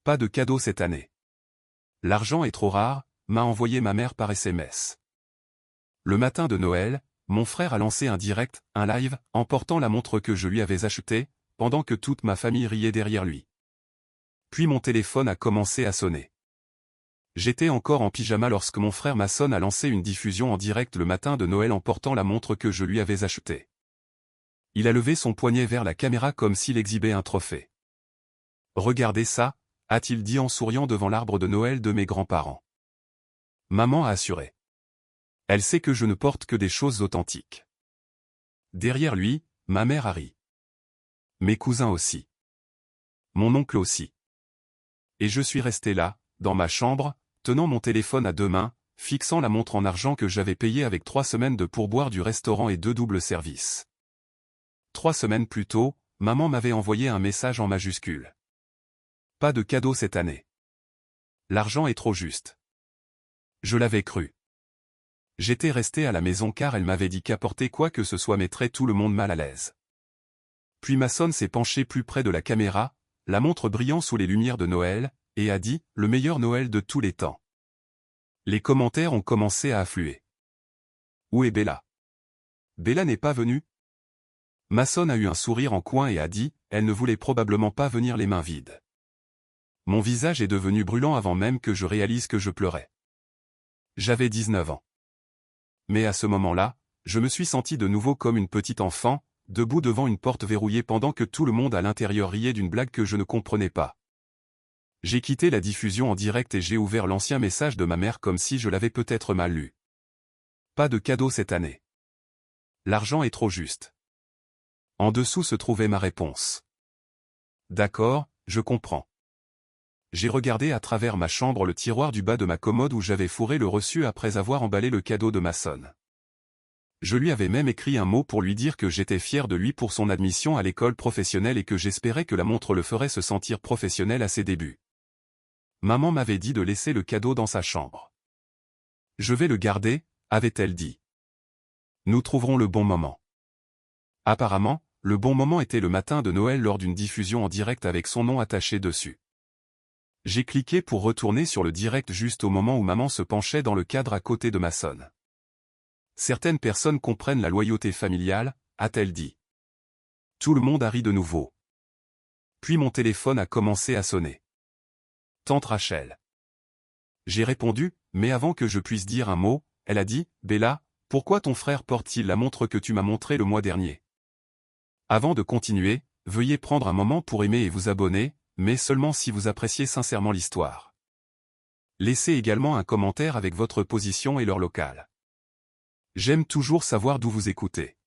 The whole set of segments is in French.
Pas de cadeau cette année. L'argent est trop rare, m'a envoyé ma mère par SMS. Le matin de Noël, mon frère a lancé un direct, un live, en portant la montre que je lui avais achetée, pendant que toute ma famille riait derrière lui. Puis mon téléphone a commencé à sonner. J'étais encore en pyjama lorsque mon frère Mason a lancé une diffusion en direct le matin de Noël en portant la montre que je lui avais achetée. Il a levé son poignet vers la caméra comme s'il exhibait un trophée. « Regardez ça », a-t-il dit en souriant devant l'arbre de Noël de mes grands-parents. Maman a assuré. Elle sait que je ne porte que des choses authentiques. Derrière lui, ma mère a ri. Mes cousins aussi. Mon oncle aussi. Et je suis resté là, dans ma chambre, tenant mon téléphone à deux mains, fixant la montre en argent que j'avais payée avec 3 semaines de pourboire du restaurant et 2 doubles services. 3 semaines plus tôt, maman m'avait envoyé un message en majuscule. Pas de cadeau cette année. L'argent est trop juste. Je l'avais cru. J'étais resté à la maison car elle m'avait dit qu'apporter quoi que ce soit mettrait tout le monde mal à l'aise. Puis Mason s'est penché plus près de la caméra, la montre brillant sous les lumières de Noël, et a dit « Le meilleur Noël de tous les temps ». Les commentaires ont commencé à affluer. Où est Bella? Bella n'est pas venue? Mason a eu un sourire en coin et a dit « Elle ne voulait probablement pas venir les mains vides ». Mon visage est devenu brûlant avant même que je réalise que je pleurais. J'avais 19 ans. Mais à ce moment-là, je me suis senti de nouveau comme une petite enfant, debout devant une porte verrouillée pendant que tout le monde à l'intérieur riait d'une blague que je ne comprenais pas. J'ai quitté la diffusion en direct et j'ai ouvert l'ancien message de ma mère comme si je l'avais peut-être mal lu. Pas de cadeau cette année. L'argent est trop juste. En dessous se trouvait ma réponse. D'accord, je comprends. J'ai regardé à travers ma chambre le tiroir du bas de ma commode où j'avais fourré le reçu après avoir emballé le cadeau de Mason. Je lui avais même écrit un mot pour lui dire que j'étais fier de lui pour son admission à l'école professionnelle et que j'espérais que la montre le ferait se sentir professionnel à ses débuts. Maman m'avait dit de laisser le cadeau dans sa chambre. Je vais le garder, avait-elle dit. Nous trouverons le bon moment. Apparemment, le bon moment était le matin de Noël lors d'une diffusion en direct avec son nom attaché dessus. J'ai cliqué pour retourner sur le direct juste au moment où maman se penchait dans le cadre à côté de Mason. Certaines personnes comprennent la loyauté familiale, a-t-elle dit. Tout le monde a ri de nouveau. Puis mon téléphone a commencé à sonner. Tante Rachel. J'ai répondu, mais avant que je puisse dire un mot, elle a dit, « Bella, pourquoi ton frère porte-t-il la montre que tu m'as montrée le mois dernier ?» Avant de continuer, veuillez prendre un moment pour aimer et vous abonner, mais seulement si vous appréciez sincèrement l'histoire. Laissez également un commentaire avec votre position et l'heure locale. J'aime toujours savoir d'où vous écoutez.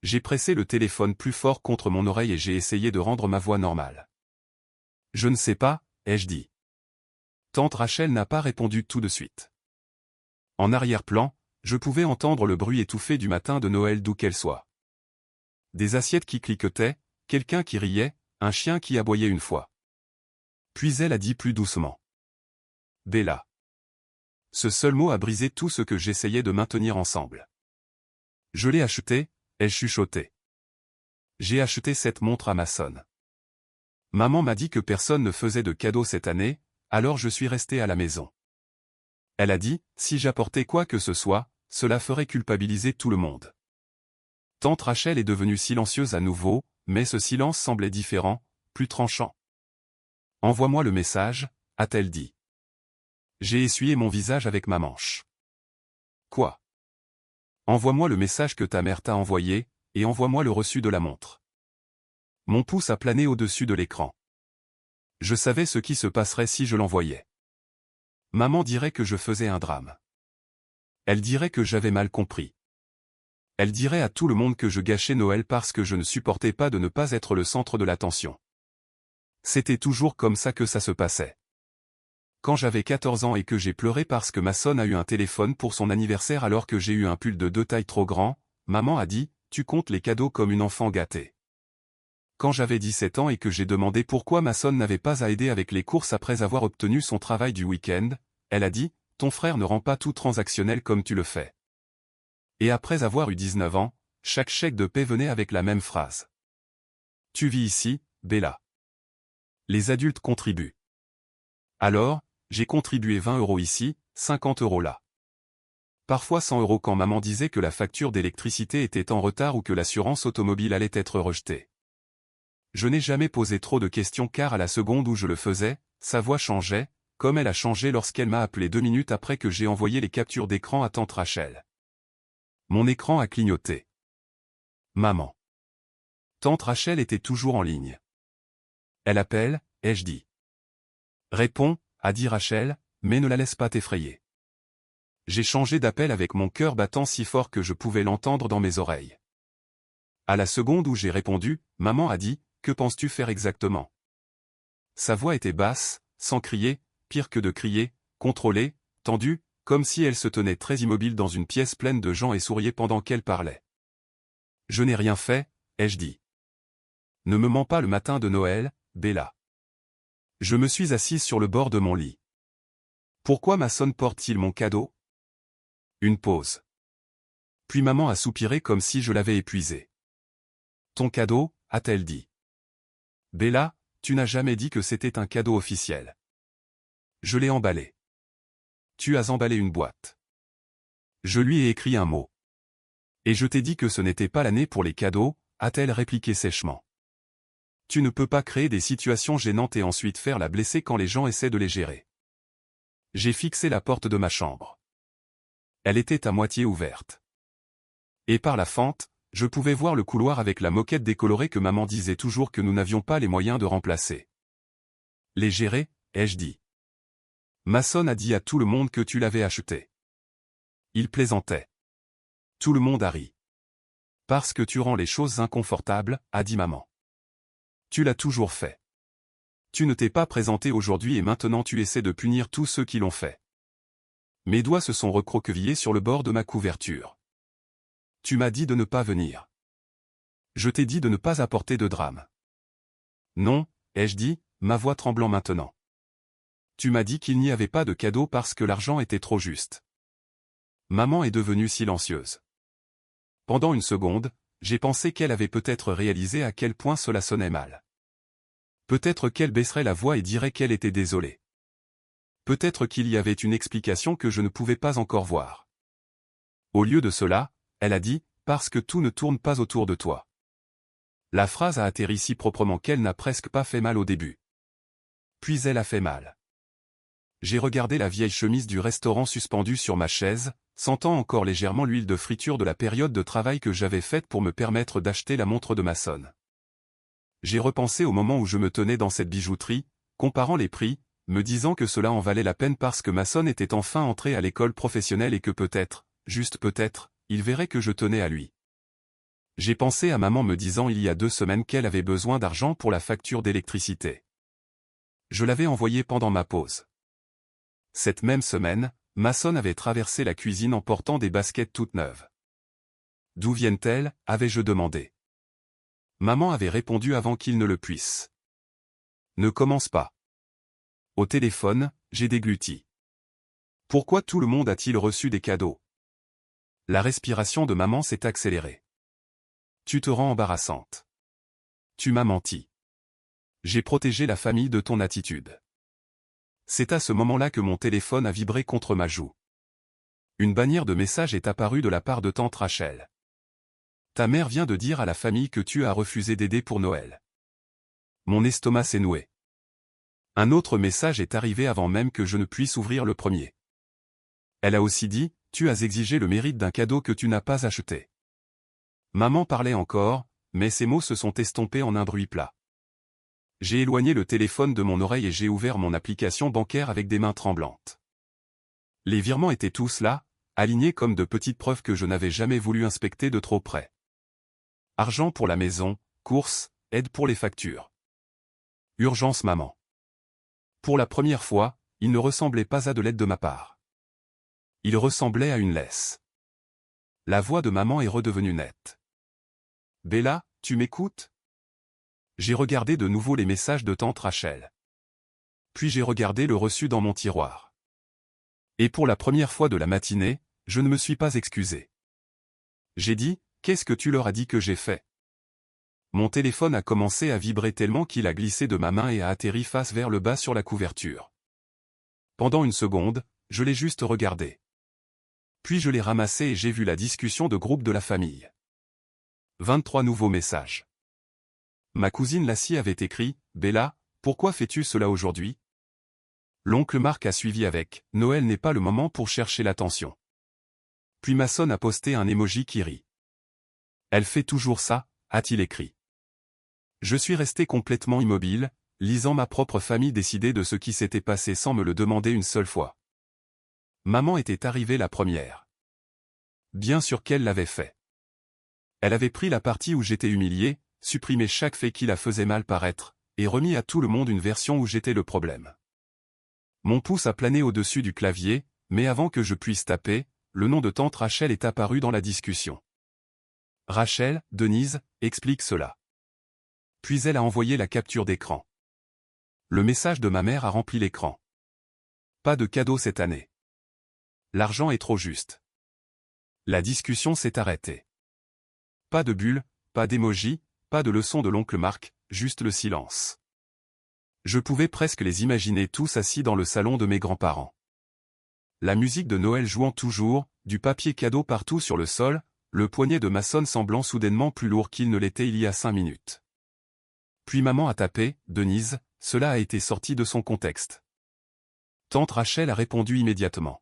J'ai pressé le téléphone plus fort contre mon oreille et j'ai essayé de rendre ma voix normale. Je ne sais pas, ai-je dit. Tante Rachel n'a pas répondu tout de suite. En arrière-plan, je pouvais entendre le bruit étouffé du matin de Noël d'où qu'elle soit. Des assiettes qui cliquetaient, quelqu'un qui riait, un chien qui aboyait une fois. Puis elle a dit plus doucement. Bella. Ce seul mot a brisé tout ce que j'essayais de maintenir ensemble. Je l'ai acheté, ai chuchoté. J'ai acheté cette montre à Mason. Maman m'a dit que personne ne faisait de cadeaux cette année, alors je suis resté à la maison. Elle a dit, si j'apportais quoi que ce soit, cela ferait culpabiliser tout le monde. Tante Rachel est devenue silencieuse à nouveau, mais ce silence semblait différent, plus tranchant. Envoie-moi le message, a-t-elle dit. J'ai essuyé mon visage avec ma manche. Quoi? Envoie-moi le message que ta mère t'a envoyé, et envoie-moi le reçu de la montre. Mon pouce a plané au-dessus de l'écran. Je savais ce qui se passerait si je l'envoyais. Maman dirait que je faisais un drame. Elle dirait que j'avais mal compris. Elle dirait à tout le monde que je gâchais Noël parce que je ne supportais pas de ne pas être le centre de l'attention. C'était toujours comme ça que ça se passait. Quand j'avais 14 ans et que j'ai pleuré parce que Mason a eu un téléphone pour son anniversaire alors que j'ai eu un pull de 2 tailles trop grand, maman a dit, tu comptes les cadeaux comme une enfant gâtée. Quand j'avais 17 ans et que j'ai demandé pourquoi Mason n'avait pas à aider avec les courses après avoir obtenu son travail du week-end, elle a dit, ton frère ne rend pas tout transactionnel comme tu le fais. Et après avoir eu 19 ans, chaque chèque de paie venait avec la même phrase. Tu vis ici, Bella. Les adultes contribuent. Alors, j'ai contribué 20 € ici, 50 € là. Parfois 100 € quand maman disait que la facture d'électricité était en retard ou que l'assurance automobile allait être rejetée. Je n'ai jamais posé trop de questions car à la seconde où je le faisais, sa voix changeait, comme elle a changé lorsqu'elle m'a appelé 2 minutes après que j'ai envoyé les captures d'écran à tante Rachel. Mon écran a clignoté. Maman. Tante Rachel était toujours en ligne. Elle appelle, ai-je dit. Réponds, a dit Rachel, mais ne la laisse pas t'effrayer. J'ai changé d'appel avec mon cœur battant si fort que je pouvais l'entendre dans mes oreilles. À la seconde où j'ai répondu, maman a dit, que penses-tu faire exactement? Sa voix était basse, sans crier, pire que de crier, contrôlée, tendue, comme si elle se tenait très immobile dans une pièce pleine de gens et souriait pendant qu'elle parlait. Je n'ai rien fait, ai-je dit. Ne me mens pas le matin de Noël, Bella. Je me suis assise sur le bord de mon lit. Pourquoi Mason porte-t-il mon cadeau? Une pause. Puis maman a soupiré comme si je l'avais épuisé. Ton cadeau, a-t-elle dit. Bella, tu n'as jamais dit que c'était un cadeau officiel. Je l'ai emballé. Tu as emballé une boîte. Je lui ai écrit un mot. Et je t'ai dit que ce n'était pas l'année pour les cadeaux, a-t-elle répliqué sèchement. Tu ne peux pas créer des situations gênantes et ensuite faire la blesser quand les gens essaient de les gérer. J'ai fixé la porte de ma chambre. Elle était à moitié ouverte. Et par la fente, je pouvais voir le couloir avec la moquette décolorée que maman disait toujours que nous n'avions pas les moyens de remplacer. Les gérer, ai-je dit. Mason a dit à tout le monde que tu l'avais acheté. Il plaisantait. Tout le monde a ri. Parce que tu rends les choses inconfortables, a dit maman. Tu l'as toujours fait. Tu ne t'es pas présenté aujourd'hui et maintenant tu essaies de punir tous ceux qui l'ont fait. Mes doigts se sont recroquevillés sur le bord de ma couverture. Tu m'as dit de ne pas venir. Je t'ai dit de ne pas apporter de drame. Non, ai-je dit, ma voix tremblant maintenant. Tu m'as dit qu'il n'y avait pas de cadeau parce que l'argent était trop juste. Maman est devenue silencieuse. Pendant une seconde, j'ai pensé qu'elle avait peut-être réalisé à quel point cela sonnait mal. Peut-être qu'elle baisserait la voix et dirait qu'elle était désolée. Peut-être qu'il y avait une explication que je ne pouvais pas encore voir. Au lieu de cela, elle a dit, parce que tout ne tourne pas autour de toi. La phrase a atterri si proprement qu'elle n'a presque pas fait mal au début. Puis elle a fait mal. J'ai regardé la vieille chemise du restaurant suspendue sur ma chaise, sentant encore légèrement l'huile de friture de la période de travail que j'avais faite pour me permettre d'acheter la montre de Mason. J'ai repensé au moment où je me tenais dans cette bijouterie, comparant les prix, me disant que cela en valait la peine parce que Mason était enfin entré à l'école professionnelle et que peut-être, juste peut-être, il verrait que je tenais à lui. J'ai pensé à maman me disant il y a 2 semaines qu'elle avait besoin d'argent pour la facture d'électricité. Je l'avais envoyé pendant ma pause. Cette même semaine, Mason avait traversé la cuisine en portant des baskets toutes neuves. D'où viennent-elles, avais-je demandé. Maman avait répondu avant qu'il ne le puisse. Ne commence pas. Au téléphone, j'ai dégluti. Pourquoi tout le monde a-t-il reçu des cadeaux? La respiration de maman s'est accélérée. Tu te rends embarrassante. Tu m'as menti. J'ai protégé la famille de ton attitude. C'est à ce moment-là que mon téléphone a vibré contre ma joue. Une bannière de message est apparue de la part de tante Rachel. Ta mère vient de dire à la famille que tu as refusé d'aider pour Noël. Mon estomac s'est noué. Un autre message est arrivé avant même que je ne puisse ouvrir le premier. Elle a aussi dit, tu as exigé le mérite d'un cadeau que tu n'as pas acheté. Maman parlait encore, mais ses mots se sont estompés en un bruit plat. J'ai éloigné le téléphone de mon oreille et j'ai ouvert mon application bancaire avec des mains tremblantes. Les virements étaient tous là, alignés comme de petites preuves que je n'avais jamais voulu inspecter de trop près. Argent pour la maison, courses, aide pour les factures. Urgence maman. Pour la première fois, il ne ressemblait pas à de l'aide de ma part. Il ressemblait à une laisse. La voix de maman est redevenue nette. Bella, tu m'écoutes? J'ai regardé de nouveau les messages de tante Rachel. Puis j'ai regardé le reçu dans mon tiroir. Et pour la première fois de la matinée, je ne me suis pas excusé. J'ai dit, qu'est-ce que tu leur as dit que j'ai fait? Mon téléphone a commencé à vibrer tellement qu'il a glissé de ma main et a atterri face vers le bas sur la couverture. Pendant une seconde, je l'ai juste regardé. Puis je l'ai ramassé et j'ai vu la discussion de groupe de la famille. 23 nouveaux messages. Ma cousine Lassie avait écrit « Bella, pourquoi fais-tu cela aujourd'hui ?» L'oncle Marc a suivi avec « Noël n'est pas le moment pour chercher l'attention ». Puis Mason a posté un emoji qui rit. « Elle fait toujours ça », a-t-il écrit. Je suis resté complètement immobile, lisant ma propre famille décider de ce qui s'était passé sans me le demander une seule fois. Maman était arrivée la première. Bien sûr qu'elle l'avait fait. Elle avait pris la partie où j'étais humilié, supprimé chaque fait qui la faisait mal paraître, et remis à tout le monde une version où j'étais le problème. Mon pouce a plané au-dessus du clavier, mais avant que je puisse taper, le nom de tante Rachel est apparu dans la discussion. Rachel, Denise, explique cela. Puis elle a envoyé la capture d'écran. Le message de ma mère a rempli l'écran. Pas de cadeau cette année. L'argent est trop juste. La discussion s'est arrêtée. Pas de bulle, pas d'émoji, pas de leçon de l'oncle Marc, juste le silence. Je pouvais presque les imaginer tous assis dans le salon de mes grands-parents. La musique de Noël jouant toujours, du papier cadeau partout sur le sol, le poignet de Mason semblant soudainement plus lourd qu'il ne l'était il y a 5 minutes. Puis maman a tapé « Denise », cela a été sorti de son contexte. Tante Rachel a répondu immédiatement.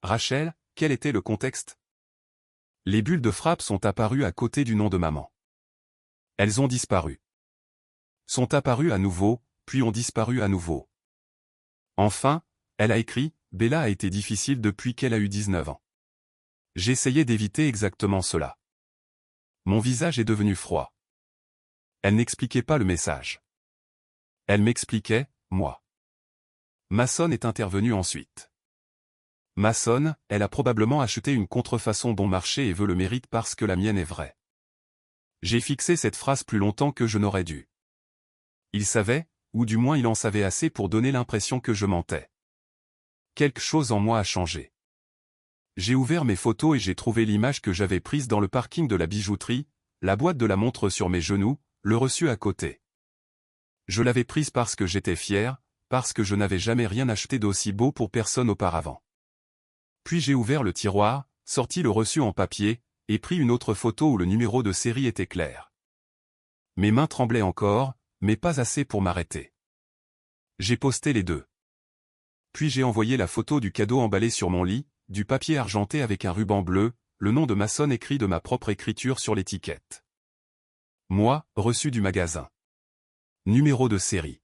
Rachel, quel était le contexte? Les bulles de frappe sont apparues à côté du nom de maman. Elles ont disparu. Sont apparues à nouveau, puis ont disparu à nouveau. Enfin, elle a écrit « Bella a été difficile depuis qu'elle a eu 19 ans. J'essayais d'éviter exactement cela. Mon visage est devenu froid. » Elle n'expliquait pas le message. Elle m'expliquait, moi. Mason est intervenu ensuite. Mason, elle a probablement acheté une contrefaçon bon marché et veut le mérite parce que la mienne est vraie. J'ai fixé cette phrase plus longtemps que je n'aurais dû. Il savait, ou du moins il en savait assez pour donner l'impression que je mentais. Quelque chose en moi a changé. J'ai ouvert mes photos et j'ai trouvé l'image que j'avais prise dans le parking de la bijouterie, la boîte de la montre sur mes genoux, le reçu à côté. Je l'avais prise parce que j'étais fier, parce que je n'avais jamais rien acheté d'aussi beau pour personne auparavant. Puis j'ai ouvert le tiroir, sorti le reçu en papier, et pris une autre photo où le numéro de série était clair. Mes mains tremblaient encore, mais pas assez pour m'arrêter. J'ai posté les deux. Puis j'ai envoyé la photo du cadeau emballé sur mon lit, du papier argenté avec un ruban bleu, le nom de Mason écrit de ma propre écriture sur l'étiquette. Moi, reçu du magasin. Numéro de série.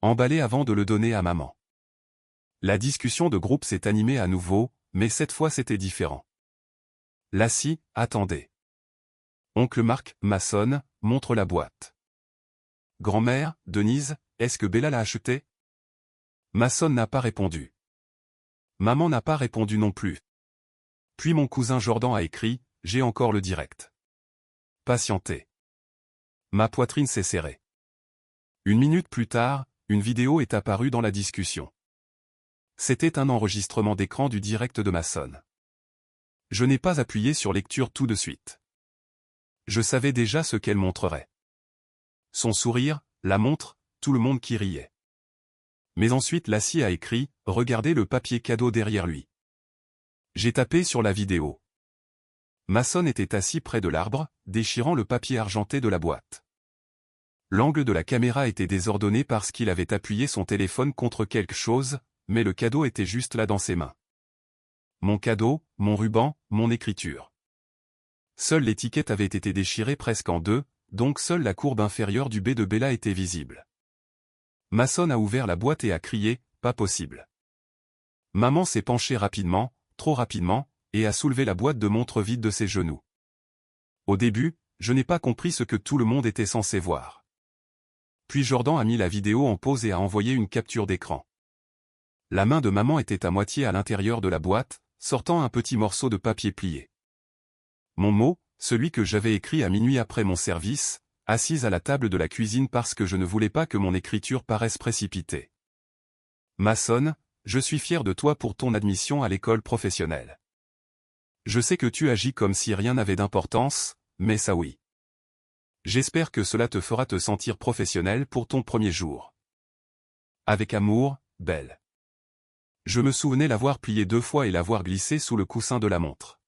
Emballé avant de le donner à maman. La discussion de groupe s'est animée à nouveau, mais cette fois c'était différent. Lassie, attendez. Oncle Marc, Mason, montre la boîte. Grand-mère, Denise, est-ce que Bella l'a acheté? Mason n'a pas répondu. Maman n'a pas répondu non plus. Puis mon cousin Jordan a écrit, j'ai encore le direct. Patientez. Ma poitrine s'est serrée. 1 minute plus tard, une vidéo est apparue dans la discussion. C'était un enregistrement d'écran du direct de Mason. Je n'ai pas appuyé sur lecture tout de suite. Je savais déjà ce qu'elle montrerait. Son sourire, la montre, tout le monde qui riait. Mais ensuite Lassie a écrit, regardez le papier cadeau derrière lui. J'ai tapé sur la vidéo. Mason était assis près de l'arbre, déchirant le papier argenté de la boîte. L'angle de la caméra était désordonné parce qu'il avait appuyé son téléphone contre quelque chose, mais le cadeau était juste là dans ses mains. Mon cadeau, mon ruban, mon écriture. Seule l'étiquette avait été déchirée presque en deux, donc seule la courbe inférieure du B de Bella était visible. Mason a ouvert la boîte et a crié, pas possible. Maman s'est penchée rapidement, trop rapidement, et a soulevé la boîte de montre vide de ses genoux. Au début, je n'ai pas compris ce que tout le monde était censé voir. Puis Jordan a mis la vidéo en pause et a envoyé une capture d'écran. La main de maman était à moitié à l'intérieur de la boîte, sortant un petit morceau de papier plié. Mon mot, celui que j'avais écrit à minuit après mon service, assise à la table de la cuisine parce que je ne voulais pas que mon écriture paraisse précipitée. Mason, je suis fier de toi pour ton admission à l'école professionnelle. Je sais que tu agis comme si rien n'avait d'importance, mais ça oui. J'espère que cela te fera te sentir professionnel pour ton premier jour. Avec amour, Belle. Je me souvenais l'avoir plié 2 fois et l'avoir glissé sous le coussin de la montre.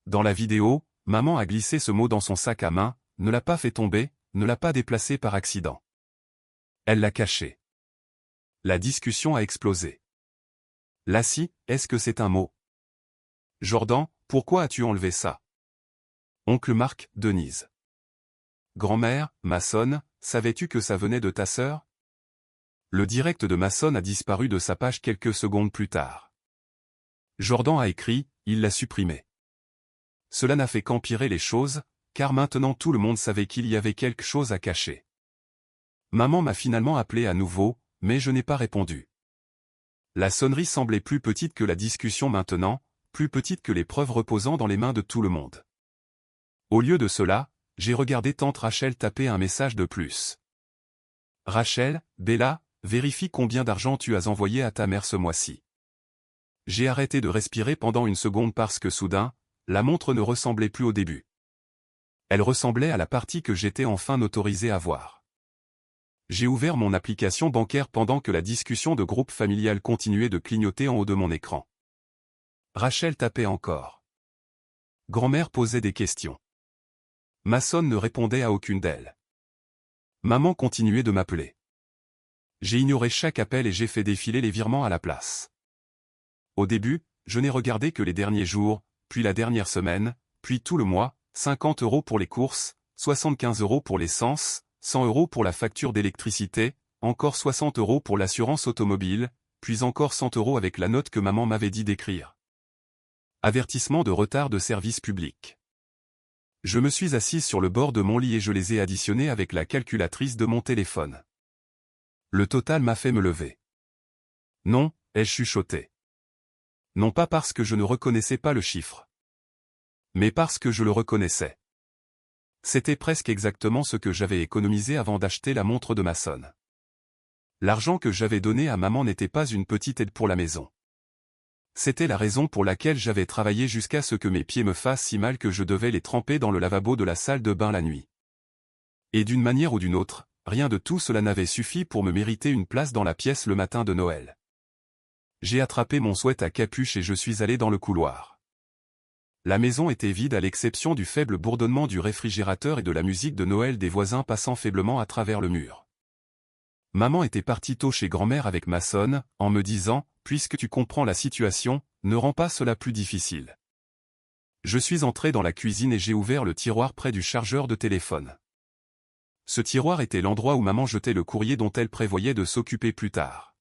Dans la vidéo, maman a glissé ce mot dans son sac à main, ne l'a pas fait tomber, ne l'a pas déplacé par accident. Elle l'a caché. La discussion a explosé. Lassie, est-ce que c'est un mot? Jordan, pourquoi as-tu enlevé ça? Oncle Marc, Denise. Grand-mère, Mason, savais-tu que ça venait de ta sœur? Le direct de Mason a disparu de sa page quelques secondes plus tard. Jordan a écrit, il l'a supprimé. Cela n'a fait qu'empirer les choses, car maintenant tout le monde savait qu'il y avait quelque chose à cacher. Maman m'a finalement appelé à nouveau, mais je n'ai pas répondu. La sonnerie semblait plus petite que la discussion maintenant, plus petite que les preuves reposant dans les mains de tout le monde. Au lieu de cela, j'ai regardé tante Rachel taper un message de plus. Rachel, Bella, vérifie combien d'argent tu as envoyé à ta mère ce mois-ci. J'ai arrêté de respirer pendant une seconde parce que soudain, la montre ne ressemblait plus au début. Elle ressemblait à la partie que j'étais enfin autorisé à voir. J'ai ouvert mon application bancaire pendant que la discussion de groupe familial continuait de clignoter en haut de mon écran. Rachel tapait encore. Grand-mère posait des questions. Mason ne répondait à aucune d'elles. Maman continuait de m'appeler. J'ai ignoré chaque appel et j'ai fait défiler les virements à la place. Au début, je n'ai regardé que les derniers jours, puis la dernière semaine, puis tout le mois, 50 € pour les courses, 75 € pour l'essence, 100 € pour la facture d'électricité, encore 60 € pour l'assurance automobile, puis encore 100 € avec la note que maman m'avait dit d'écrire. Avertissement de retard de service public. Je me suis assise sur le bord de mon lit et je les ai additionnés avec la calculatrice de mon téléphone. Le total m'a fait me lever. Non, ai-je chuchoté. Non pas parce que je ne reconnaissais pas le chiffre. Mais parce que je le reconnaissais. C'était presque exactement ce que j'avais économisé avant d'acheter la montre de Mason. L'argent que j'avais donné à maman n'était pas une petite aide pour la maison. C'était la raison pour laquelle j'avais travaillé jusqu'à ce que mes pieds me fassent si mal que je devais les tremper dans le lavabo de la salle de bain la nuit. Et d'une manière ou d'une autre, rien de tout cela n'avait suffi pour me mériter une place dans la pièce le matin de Noël. J'ai attrapé mon sweat à capuche et je suis allé dans le couloir. La maison était vide à l'exception du faible bourdonnement du réfrigérateur et de la musique de Noël des voisins passant faiblement à travers le mur. Maman était partie tôt chez grand-mère avec Mason, en me disant, puisque tu comprends la situation, ne rends pas cela plus difficile. Je suis entré dans la cuisine et j'ai ouvert le tiroir près du chargeur de téléphone. Ce tiroir était l'endroit où maman jetait le courrier dont elle prévoyait de s'occuper plus tard.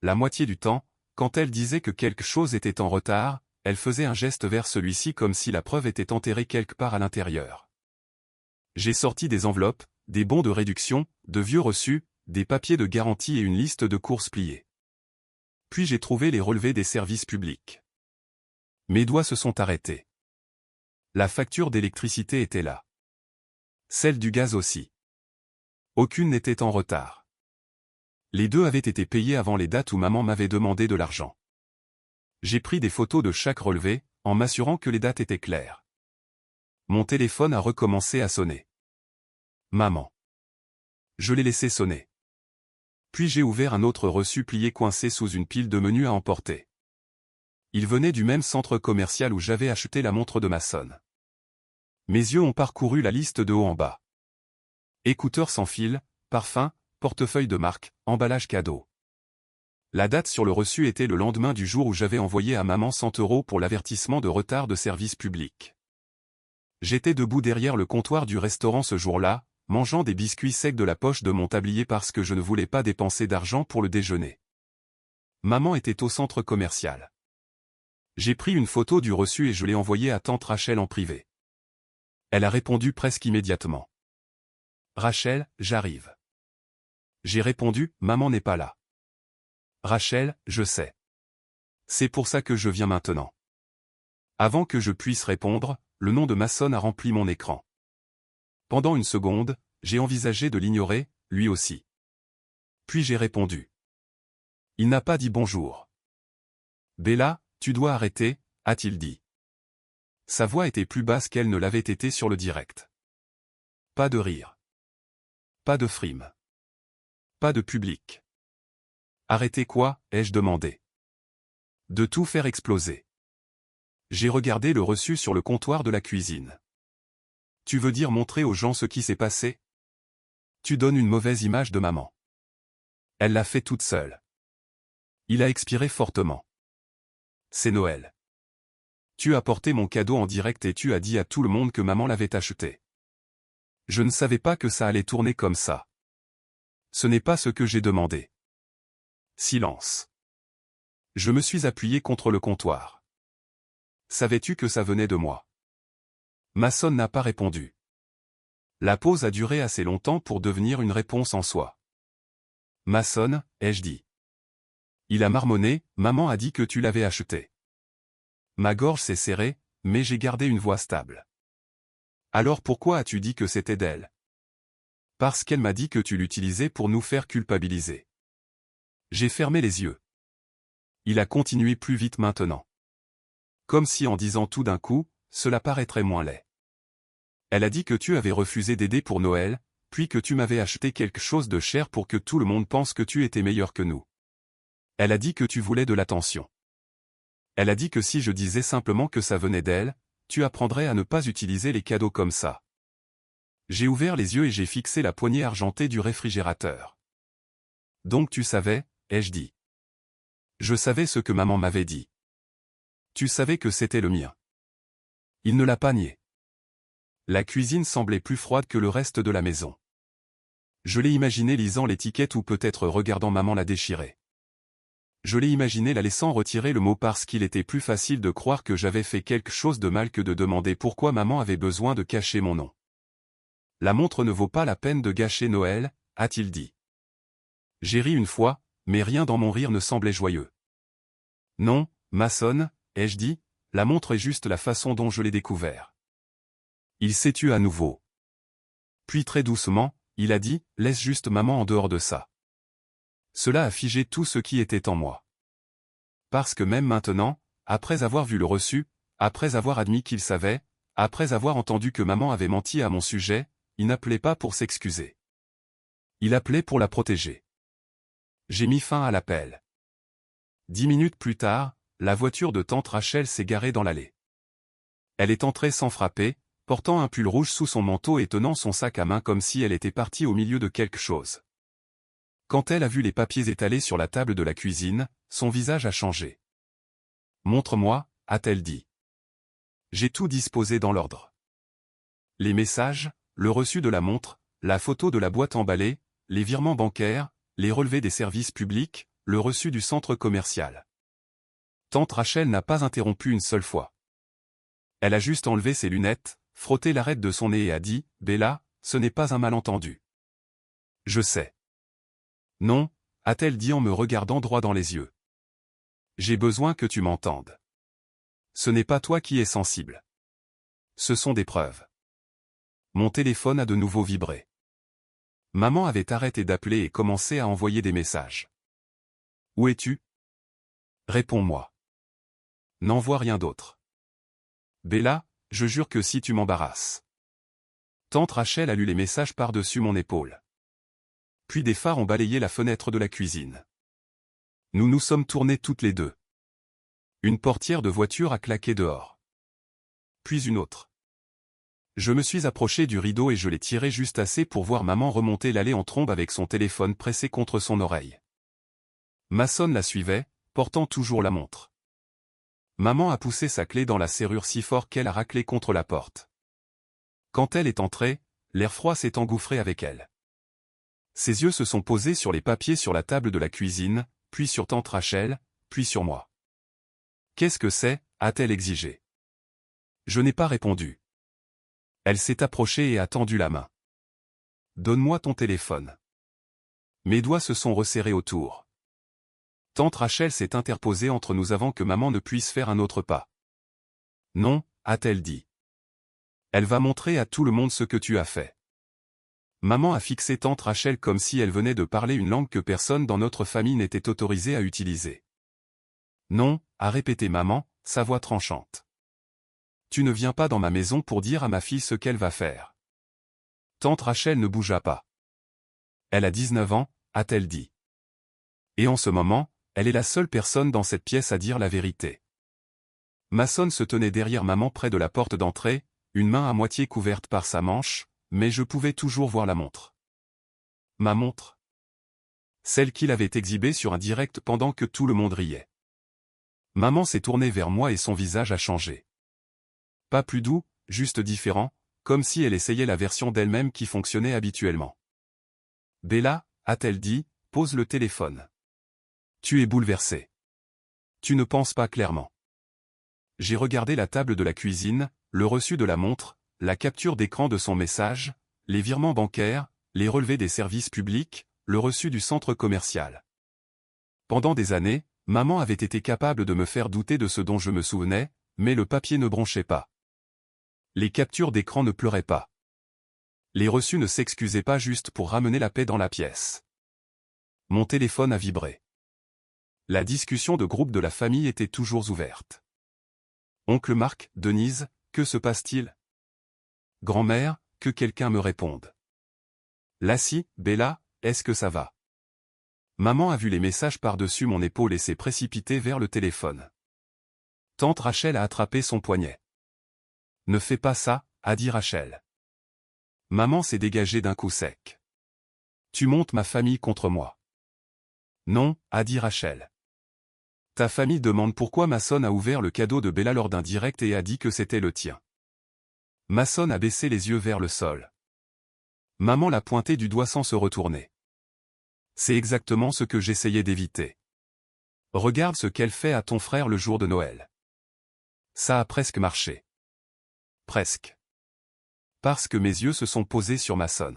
La moitié du temps, quand elle disait que quelque chose était en retard, elle faisait un geste vers celui-ci comme si la preuve était enterrée quelque part à l'intérieur. J'ai sorti des enveloppes, des bons de réduction, de vieux reçus, des papiers de garantie et une liste de courses pliées. Puis j'ai trouvé les relevés des services publics. Mes doigts se sont arrêtés. La facture d'électricité était là. Celle du gaz aussi. Aucune n'était en retard. Les deux avaient été payés avant les dates où maman m'avait demandé de l'argent. J'ai pris des photos de chaque relevé, en m'assurant que les dates étaient claires. Mon téléphone a recommencé à sonner. Maman. Je l'ai laissé sonner. Puis j'ai ouvert un autre reçu plié coincé sous une pile de menus à emporter. Il venait du même centre commercial où j'avais acheté la montre de Mason. Mes yeux ont parcouru la liste de haut en bas. Écouteurs sans fil, parfum, portefeuille de marque, emballage cadeau. La date sur le reçu était le lendemain du jour où j'avais envoyé à maman 100 € pour l'avertissement de retard de service public. J'étais debout derrière le comptoir du restaurant ce jour-là, mangeant des biscuits secs de la poche de mon tablier parce que je ne voulais pas dépenser d'argent pour le déjeuner. Maman était au centre commercial. J'ai pris une photo du reçu et je l'ai envoyée à tante Rachel en privé. Elle a répondu presque immédiatement. Rachel, j'arrive. J'ai répondu, maman n'est pas là. Rachel, je sais. C'est pour ça que je viens maintenant. Avant que je puisse répondre, le nom de Mason a rempli mon écran. Pendant une seconde, j'ai envisagé de l'ignorer, lui aussi. Puis j'ai répondu. Il n'a pas dit bonjour. Bella, tu dois arrêter, a-t-il dit. Sa voix était plus basse qu'elle ne l'avait été sur le direct. Pas de rire. Pas de frime. Pas de public. Arrêter quoi, ai-je demandé. De tout faire exploser. J'ai regardé le reçu sur le comptoir de la cuisine. Tu veux dire montrer aux gens ce qui s'est passé? Tu donnes une mauvaise image de maman. Elle l'a fait toute seule. Il a expiré fortement. C'est Noël. Tu as porté mon cadeau en direct et tu as dit à tout le monde que maman l'avait acheté. Je ne savais pas que ça allait tourner comme ça. Ce n'est pas ce que j'ai demandé. Silence. Je me suis appuyé contre le comptoir. Savais-tu que ça venait de moi? Mason n'a pas répondu. La pause a duré assez longtemps pour devenir une réponse en soi. Mason, ai-je dit. Il a marmonné, maman a dit que tu l'avais acheté. Ma gorge s'est serrée, mais j'ai gardé une voix stable. Alors pourquoi as-tu dit que c'était d'elle? Parce qu'elle m'a dit que tu l'utilisais pour nous faire culpabiliser. J'ai fermé les yeux. Il a continué plus vite maintenant. Comme si en disant tout d'un coup, cela paraîtrait moins laid. Elle a dit que tu avais refusé d'aider pour Noël, puis que tu m'avais acheté quelque chose de cher pour que tout le monde pense que tu étais meilleur que nous. Elle a dit que tu voulais de l'attention. Elle a dit que si je disais simplement que ça venait d'elle, tu apprendrais à ne pas utiliser les cadeaux comme ça. J'ai ouvert les yeux et j'ai fixé la poignée argentée du réfrigérateur. Donc tu savais, ai-je dit. Je savais ce que maman m'avait dit. Tu savais que c'était le mien. Il ne l'a pas nié. La cuisine semblait plus froide que le reste de la maison. Je l'ai imaginé lisant l'étiquette ou peut-être regardant maman la déchirer. Je l'ai imaginé la laissant retirer le mot parce qu'il était plus facile de croire que j'avais fait quelque chose de mal que de demander pourquoi maman avait besoin de cacher mon nom. La montre ne vaut pas la peine de gâcher Noël, a-t-il dit. J'ai ri une fois, mais rien dans mon rire ne semblait joyeux. Non, Mason, ai-je dit, la montre est juste la façon dont je l'ai découvert. Il s'est tu à nouveau. Puis très doucement, il a dit, laisse juste maman en dehors de ça. Cela a figé tout ce qui était en moi. Parce que même maintenant, après avoir vu le reçu, après avoir admis qu'il savait, après avoir entendu que maman avait menti à mon sujet, il n'appelait pas pour s'excuser. Il appelait pour la protéger. J'ai mis fin à l'appel. 10 minutes plus tard, la voiture de tante Rachel s'est garée dans l'allée. Elle est entrée sans frapper, portant un pull rouge sous son manteau et tenant son sac à main comme si elle était partie au milieu de quelque chose. Quand elle a vu les papiers étalés sur la table de la cuisine, son visage a changé. « Montre-moi », a-t-elle dit. J'ai tout disposé dans l'ordre. Les messages, le reçu de la montre, la photo de la boîte emballée, les virements bancaires, les relevés des services publics, le reçu du centre commercial. Tante Rachel n'a pas interrompu une seule fois. Elle a juste enlevé ses lunettes, frotté l'arête de son nez et a dit, « Bella, ce n'est pas un malentendu. » Je sais. Non, a-t-elle dit en me regardant droit dans les yeux. J'ai besoin que tu m'entendes. Ce n'est pas toi qui es sensible. Ce sont des preuves. Mon téléphone a de nouveau vibré. Maman avait arrêté d'appeler et commencé à envoyer des messages. Où es-tu? Réponds-moi. N'envoie rien d'autre. Bella, je jure que si tu m'embarrasses. Tante Rachel a lu les messages par-dessus mon épaule. Puis des phares ont balayé la fenêtre de la cuisine. Nous nous sommes tournés toutes les deux. Une portière de voiture a claqué dehors. Puis une autre. Je me suis approché du rideau et je l'ai tiré juste assez pour voir maman remonter l'allée en trombe avec son téléphone pressé contre son oreille. Mason la suivait, portant toujours la montre. Maman a poussé sa clé dans la serrure si fort qu'elle a raclé contre la porte. Quand elle est entrée, l'air froid s'est engouffré avec elle. Ses yeux se sont posés sur les papiers sur la table de la cuisine, puis sur tante Rachel, puis sur moi. « Qu'est-ce que c'est » a-t-elle exigé. Je n'ai pas répondu. Elle s'est approchée et a tendu la main. « Donne-moi ton téléphone. » Mes doigts se sont resserrés autour. Tante Rachel s'est interposée entre nous avant que maman ne puisse faire un autre pas. « Non » a-t-elle dit. « Elle va montrer à tout le monde ce que tu as fait. » Maman a fixé tante Rachel comme si elle venait de parler une langue que personne dans notre famille n'était autorisé à utiliser. « Non » a répété maman, sa voix tranchante. « Tu ne viens pas dans ma maison pour dire à ma fille ce qu'elle va faire. » Tante Rachel ne bougea pas. « Elle a 19 ans » a-t-elle dit. Et en ce moment, elle est la seule personne dans cette pièce à dire la vérité. Mason se tenait derrière maman près de la porte d'entrée, une main à moitié couverte par sa manche, mais je pouvais toujours voir la montre. Ma montre. Celle qu'il avait exhibée sur un direct pendant que tout le monde riait. Maman s'est tournée vers moi et son visage a changé. Pas plus doux, juste différent, comme si elle essayait la version d'elle-même qui fonctionnait habituellement. Bella, a-t-elle dit, pose le téléphone. Tu es bouleversée. Tu ne penses pas clairement. J'ai regardé la table de la cuisine, le reçu de la montre, la capture d'écran de son message, les virements bancaires, les relevés des services publics, le reçu du centre commercial. Pendant des années, maman avait été capable de me faire douter de ce dont je me souvenais, mais le papier ne bronchait pas. Les captures d'écran ne pleuraient pas. Les reçus ne s'excusaient pas juste pour ramener la paix dans la pièce. Mon téléphone a vibré. La discussion de groupe de la famille était toujours ouverte. Oncle Marc, Denise, que se passe-t-il? Grand-mère, que quelqu'un me réponde. Lassie, Bella, est-ce que ça va? Maman a vu les messages par-dessus mon épaule et s'est précipitée vers le téléphone. Tante Rachel a attrapé son poignet. Ne fais pas ça, a dit Rachel. Maman s'est dégagée d'un coup sec. Tu montes ma famille contre moi. Non, a dit Rachel. Ta famille demande pourquoi Mason a ouvert le cadeau de Bella lors d'un direct et a dit que c'était le tien. Mason a baissé les yeux vers le sol. Maman l'a pointé du doigt sans se retourner. C'est exactement ce que j'essayais d'éviter. Regarde ce qu'elle fait à ton frère le jour de Noël. Ça a presque marché. Presque. Parce que mes yeux se sont posés sur Mason.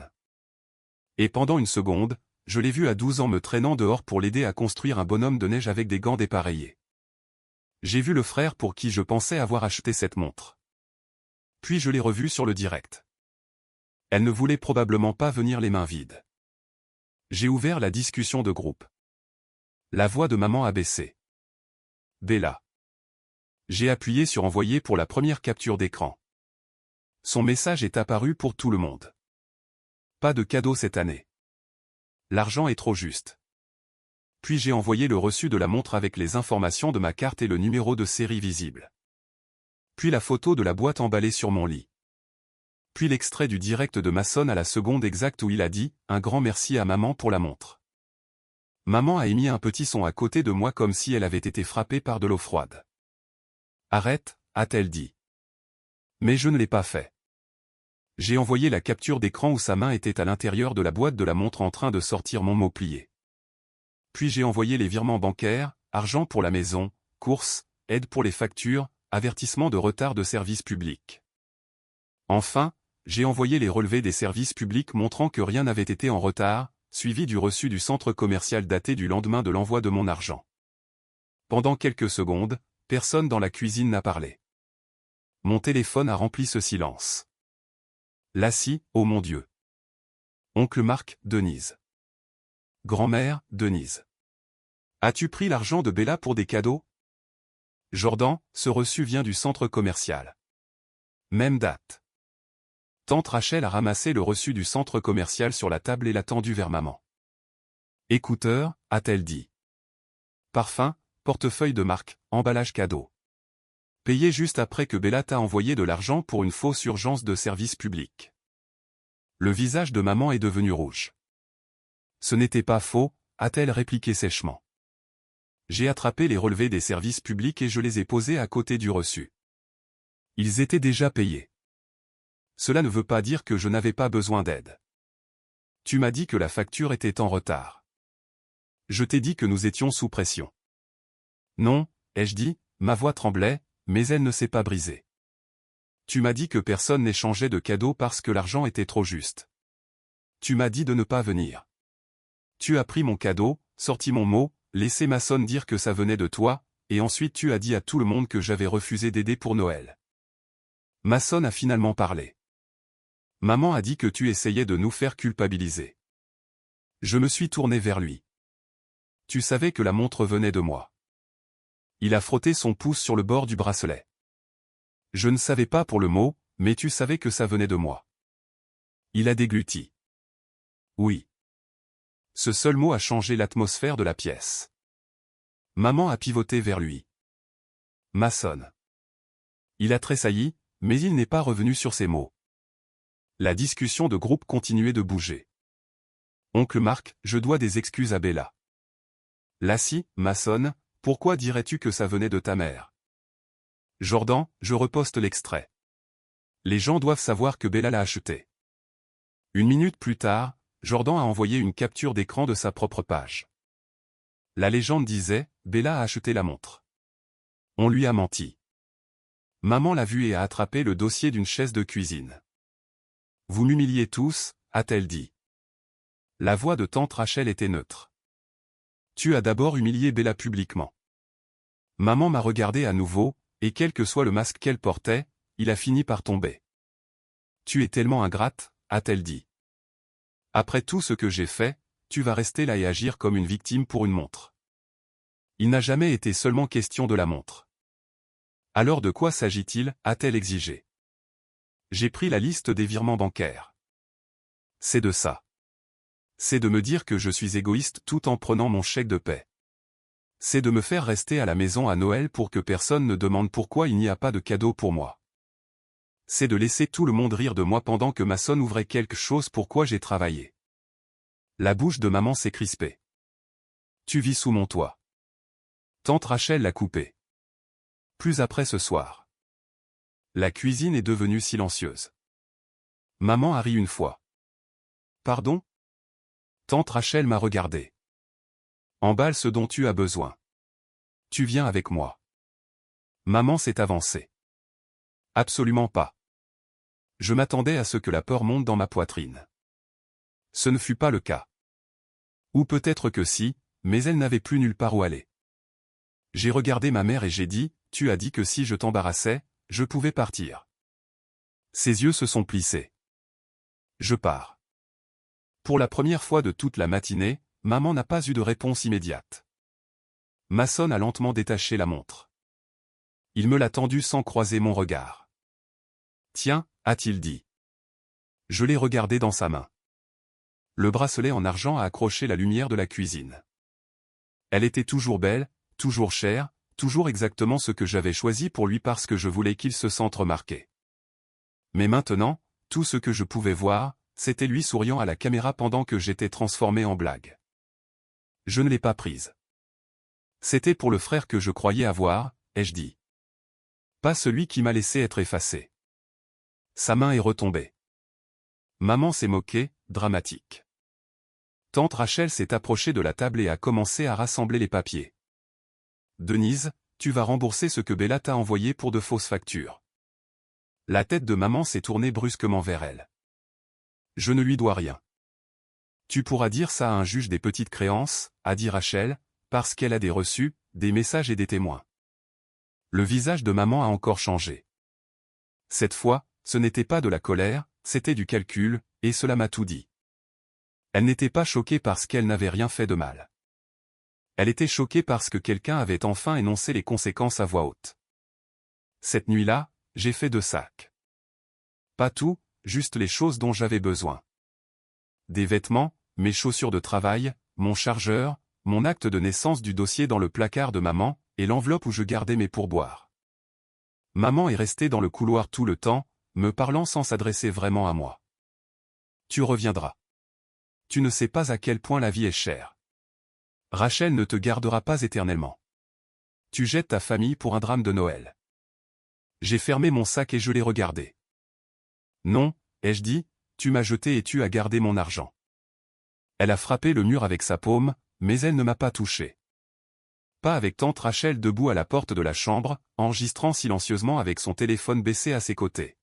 Et pendant une seconde, je l'ai vu à 12 ans me traînant dehors pour l'aider à construire un bonhomme de neige avec des gants dépareillés. J'ai vu le frère pour qui je pensais avoir acheté cette montre. Puis je l'ai revu sur le direct. Elle ne voulait probablement pas venir les mains vides. J'ai ouvert la discussion de groupe. La voix de maman a baissé. Bella. J'ai appuyé sur envoyer pour la première capture d'écran. Son message est apparu pour tout le monde. Pas de cadeau cette année. L'argent est trop juste. Puis j'ai envoyé le reçu de la montre avec les informations de ma carte et le numéro de série visible. Puis la photo de la boîte emballée sur mon lit. Puis l'extrait du direct de Mason à la seconde exacte où il a dit « Un grand merci à maman pour la montre ». Maman a émis un petit son à côté de moi comme si elle avait été frappée par de l'eau froide. « Arrête », a-t-elle dit. Mais je ne l'ai pas fait. J'ai envoyé la capture d'écran où sa main était à l'intérieur de la boîte de la montre en train de sortir mon mot plié. Puis j'ai envoyé les virements bancaires, argent pour la maison, courses, aide pour les factures, avertissement de retard de service public. Enfin, j'ai envoyé les relevés des services publics montrant que rien n'avait été en retard, suivi du reçu du centre commercial daté du lendemain de l'envoi de mon argent. Pendant quelques secondes, personne dans la cuisine n'a parlé. Mon téléphone a rempli ce silence. Lassie, oh mon Dieu. Oncle Marc, Denise. Grand-mère, Denise. As-tu pris l'argent de Bella pour des cadeaux? Jordan, ce reçu vient du centre commercial. Même date. Tante Rachel a ramassé le reçu du centre commercial sur la table et l'a tendu vers maman. Écouteur, a-t-elle dit. Parfum, portefeuille de marque, emballage cadeau. Payé juste après que Bella t'a envoyé de l'argent pour une fausse urgence de service public. Le visage de maman est devenu rouge. Ce n'était pas faux, a-t-elle répliqué sèchement. J'ai attrapé les relevés des services publics et je les ai posés à côté du reçu. Ils étaient déjà payés. Cela ne veut pas dire que je n'avais pas besoin d'aide. Tu m'as dit que la facture était en retard. Je t'ai dit que nous étions sous pression. Non, ai-je dit, ma voix tremblait, mais elle ne s'est pas brisée. Tu m'as dit que personne n'échangeait de cadeaux parce que l'argent était trop juste. Tu m'as dit de ne pas venir. Tu as pris mon cadeau, sorti mon mot, laissé Mason dire que ça venait de toi, et ensuite tu as dit à tout le monde que j'avais refusé d'aider pour Noël. Mason a finalement parlé. Maman a dit que tu essayais de nous faire culpabiliser. Je me suis tourné vers lui. Tu savais que la montre venait de moi. Il a frotté son pouce sur le bord du bracelet. Je ne savais pas pour le mot, mais tu savais que ça venait de moi. Il a dégluti. Oui. Ce seul mot a changé l'atmosphère de la pièce. Maman a pivoté vers lui. Mason. Il a tressailli, mais il n'est pas revenu sur ses mots. La discussion de groupe continuait de bouger. Oncle Marc, je dois des excuses à Bella. Lassie, Mason, pourquoi dirais-tu que ça venait de ta mère? Jordan, je reposte l'extrait. Les gens doivent savoir que Bella l'a acheté. Une minute plus tard, Jordan a envoyé une capture d'écran de sa propre page. La légende disait, Bella a acheté la montre. On lui a menti. Maman l'a vu et a attrapé le dossier d'une chaise de cuisine. Vous m'humiliez tous, a-t-elle dit. La voix de tante Rachel était neutre. Tu as d'abord humilié Bella publiquement. Maman m'a regardé à nouveau, et quel que soit le masque qu'elle portait, il a fini par tomber. Tu es tellement ingrate, a-t-elle dit. Après tout ce que j'ai fait, tu vas rester là et agir comme une victime pour une montre. Il n'a jamais été seulement question de la montre. Alors de quoi s'agit-il, a-t-elle exigé. J'ai pris la liste des virements bancaires. C'est de ça. C'est de me dire que je suis égoïste tout en prenant mon chèque de paie. C'est de me faire rester à la maison à Noël pour que personne ne demande pourquoi il n'y a pas de cadeau pour moi. C'est de laisser tout le monde rire de moi pendant que Mason ouvrait quelque chose pour quoi j'ai travaillé. La bouche de maman s'est crispée. Tu vis sous mon toit. Tante Rachel l'a coupé. Plus après ce soir. La cuisine est devenue silencieuse. Maman a ri une fois. Pardon? Tante Rachel m'a regardé. Emballe ce dont tu as besoin. Tu viens avec moi. Maman s'est avancée. Absolument pas. Je m'attendais à ce que la peur monte dans ma poitrine. Ce ne fut pas le cas. Ou peut-être que si, mais elle n'avait plus nulle part où aller. J'ai regardé ma mère et j'ai dit, tu as dit que si je t'embarrassais, je pouvais partir. Ses yeux se sont plissés. Je pars. Pour la première fois de toute la matinée, maman n'a pas eu de réponse immédiate. Mason a lentement détaché la montre. Il me l'a tendue sans croiser mon regard. Tiens, a-t-il dit. Je l'ai regardé dans sa main. Le bracelet en argent a accroché la lumière de la cuisine. Elle était toujours belle, toujours chère, toujours exactement ce que j'avais choisi pour lui parce que je voulais qu'il se sente remarqué. Mais maintenant, tout ce que je pouvais voir, c'était lui souriant à la caméra pendant que j'étais transformé en blague. Je ne l'ai pas prise. C'était pour le frère que je croyais avoir, ai-je dit. Pas celui qui m'a laissé être effacé. Sa main est retombée. Maman s'est moquée, dramatique. Tante Rachel s'est approchée de la table et a commencé à rassembler les papiers. Denise, tu vas rembourser ce que Bella t'a envoyé pour de fausses factures. La tête de maman s'est tournée brusquement vers elle. Je ne lui dois rien. Tu pourras dire ça à un juge des petites créances, a dit Rachel, parce qu'elle a des reçus, des messages et des témoins. Le visage de maman a encore changé. Cette fois, ce n'était pas de la colère, c'était du calcul, et cela m'a tout dit. Elle n'était pas choquée parce qu'elle n'avait rien fait de mal. Elle était choquée parce que quelqu'un avait enfin énoncé les conséquences à voix haute. Cette nuit-là, j'ai fait 2 sacs. Pas tout, juste les choses dont j'avais besoin. Des vêtements, mes chaussures de travail, mon chargeur, mon acte de naissance du dossier dans le placard de maman, et l'enveloppe où je gardais mes pourboires. Maman est restée dans le couloir tout le temps, me parlant sans s'adresser vraiment à moi. Tu reviendras. Tu ne sais pas à quel point la vie est chère. Rachel ne te gardera pas éternellement. Tu jettes ta famille pour un drame de Noël. J'ai fermé mon sac et je l'ai regardé. Non, ai-je dit, tu m'as jeté et tu as gardé mon argent. Elle a frappé le mur avec sa paume, mais elle ne m'a pas touché. Pas avec tante Rachel debout à la porte de la chambre, enregistrant silencieusement avec son téléphone baissé à ses côtés.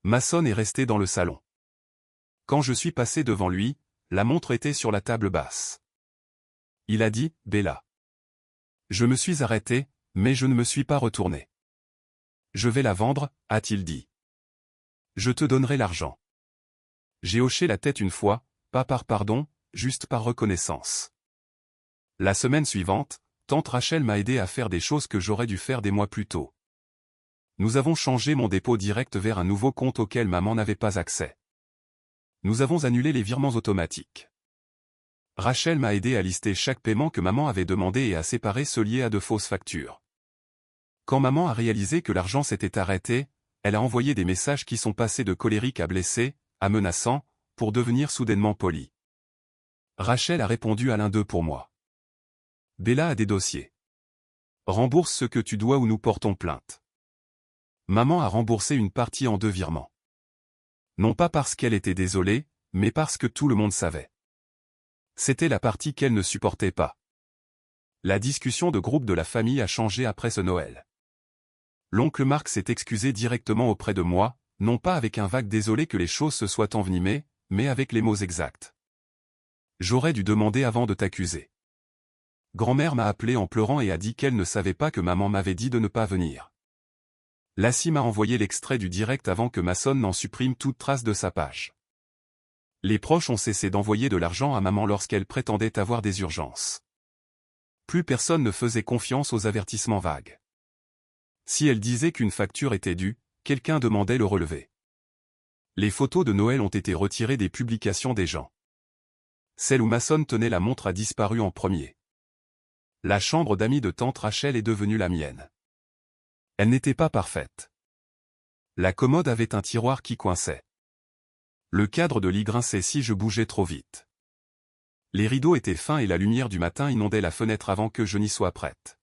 Mason est resté dans le salon. Quand je suis passé devant lui, la montre était sur la table basse. Il a dit, Bella. Je me suis arrêté, mais je ne me suis pas retourné. Je vais la vendre, a-t-il dit. Je te donnerai l'argent. J'ai hoché la tête une fois, pas par pardon, juste par reconnaissance. La semaine suivante, tante Rachel m'a aidé à faire des choses que j'aurais dû faire des mois plus tôt. Nous avons changé mon dépôt direct vers un nouveau compte auquel maman n'avait pas accès. Nous avons annulé les virements automatiques. Rachel m'a aidé à lister chaque paiement que maman avait demandé et à séparer ceux liés à de fausses factures. Quand maman a réalisé que l'argent s'était arrêté, elle a envoyé des messages qui sont passés de colériques à blessés, à menaçants, pour devenir soudainement polis. Rachel a répondu à l'un d'eux pour moi. Bella a des dossiers. Rembourse ce que tu dois ou nous portons plainte. Maman a remboursé une partie en 2 virements. Non pas parce qu'elle était désolée, mais parce que tout le monde savait. C'était la partie qu'elle ne supportait pas. La discussion de groupe de la famille a changé après ce Noël. L'oncle Marc s'est excusé directement auprès de moi, non pas avec un vague désolé que les choses se soient envenimées, mais avec les mots exacts. J'aurais dû demander avant de t'accuser. Grand-mère m'a appelé en pleurant et a dit qu'elle ne savait pas que maman m'avait dit de ne pas venir. Lassie m'a envoyé l'extrait du direct avant que Masson n'en supprime toute trace de sa page. Les proches ont cessé d'envoyer de l'argent à maman lorsqu'elle prétendait avoir des urgences. Plus personne ne faisait confiance aux avertissements vagues. Si elle disait qu'une facture était due, quelqu'un demandait le relevé. Les photos de Noël ont été retirées des publications des gens. Celle où Masson tenait la montre a disparu en premier. La chambre d'amis de tante Rachel est devenue la mienne. Elle n'était pas parfaite. La commode avait un tiroir qui coinçait. Le cadre de lit grinçait si je bougeais trop vite. Les rideaux étaient fins et la lumière du matin inondait la fenêtre avant que je n'y sois prête.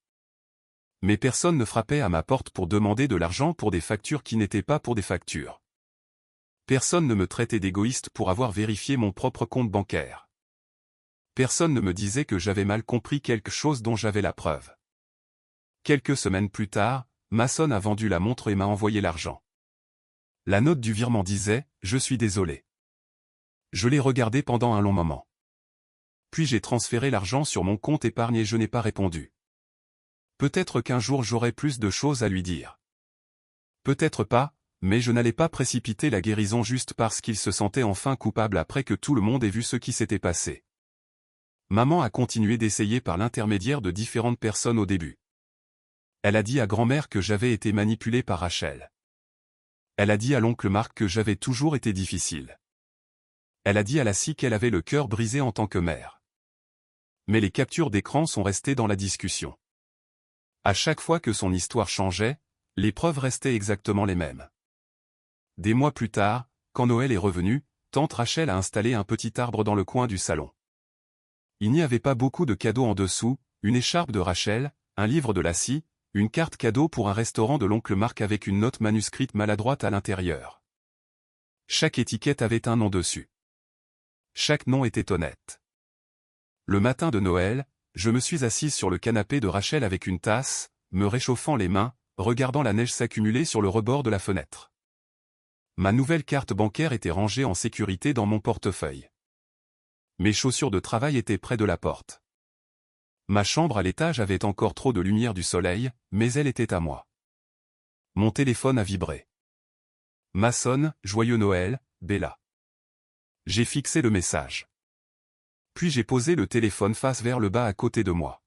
Mais personne ne frappait à ma porte pour demander de l'argent pour des factures qui n'étaient pas pour des factures. Personne ne me traitait d'égoïste pour avoir vérifié mon propre compte bancaire. Personne ne me disait que j'avais mal compris quelque chose dont j'avais la preuve. Quelques semaines plus tard, Masson a vendu la montre et m'a envoyé l'argent. La note du virement disait « Je suis désolé ». Je l'ai regardé pendant un long moment. Puis j'ai transféré l'argent sur mon compte épargne et je n'ai pas répondu. Peut-être qu'un jour j'aurai plus de choses à lui dire. Peut-être pas, mais je n'allais pas précipiter la guérison juste parce qu'il se sentait enfin coupable après que tout le monde ait vu ce qui s'était passé. Maman a continué d'essayer par l'intermédiaire de différentes personnes au début. Elle a dit à grand-mère que j'avais été manipulée par Rachel. Elle a dit à l'oncle Marc que j'avais toujours été difficile. Elle a dit à Lassie qu'elle avait le cœur brisé en tant que mère. Mais les captures d'écran sont restées dans la discussion. À chaque fois que son histoire changeait, les preuves restaient exactement les mêmes. Des mois plus tard, quand Noël est revenu, tante Rachel a installé un petit arbre dans le coin du salon. Il n'y avait pas beaucoup de cadeaux en dessous, une écharpe de Rachel, un livre de Lassie, une carte cadeau pour un restaurant de l'oncle Marc avec une note manuscrite maladroite à l'intérieur. Chaque étiquette avait un nom dessus. Chaque nom était honnête. Le matin de Noël, je me suis assise sur le canapé de Rachel avec une tasse, me réchauffant les mains, regardant la neige s'accumuler sur le rebord de la fenêtre. Ma nouvelle carte bancaire était rangée en sécurité dans mon portefeuille. Mes chaussures de travail étaient près de la porte. Ma chambre à l'étage avait encore trop de lumière du soleil, mais elle était à moi. Mon téléphone a vibré. Masson, joyeux Noël, Bella. J'ai fixé le message. Puis j'ai posé le téléphone face vers le bas à côté de moi.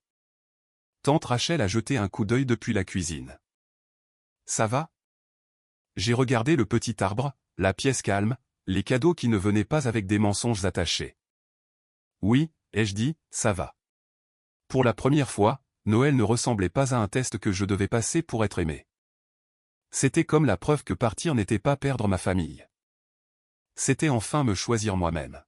Tante Rachel a jeté un coup d'œil depuis la cuisine. Ça va? J'ai regardé le petit arbre, la pièce calme, les cadeaux qui ne venaient pas avec des mensonges attachés. Oui, ai-je dit, ça va. Pour la première fois, Noël ne ressemblait pas à un test que je devais passer pour être aimé. C'était comme la preuve que partir n'était pas perdre ma famille. C'était enfin me choisir moi-même.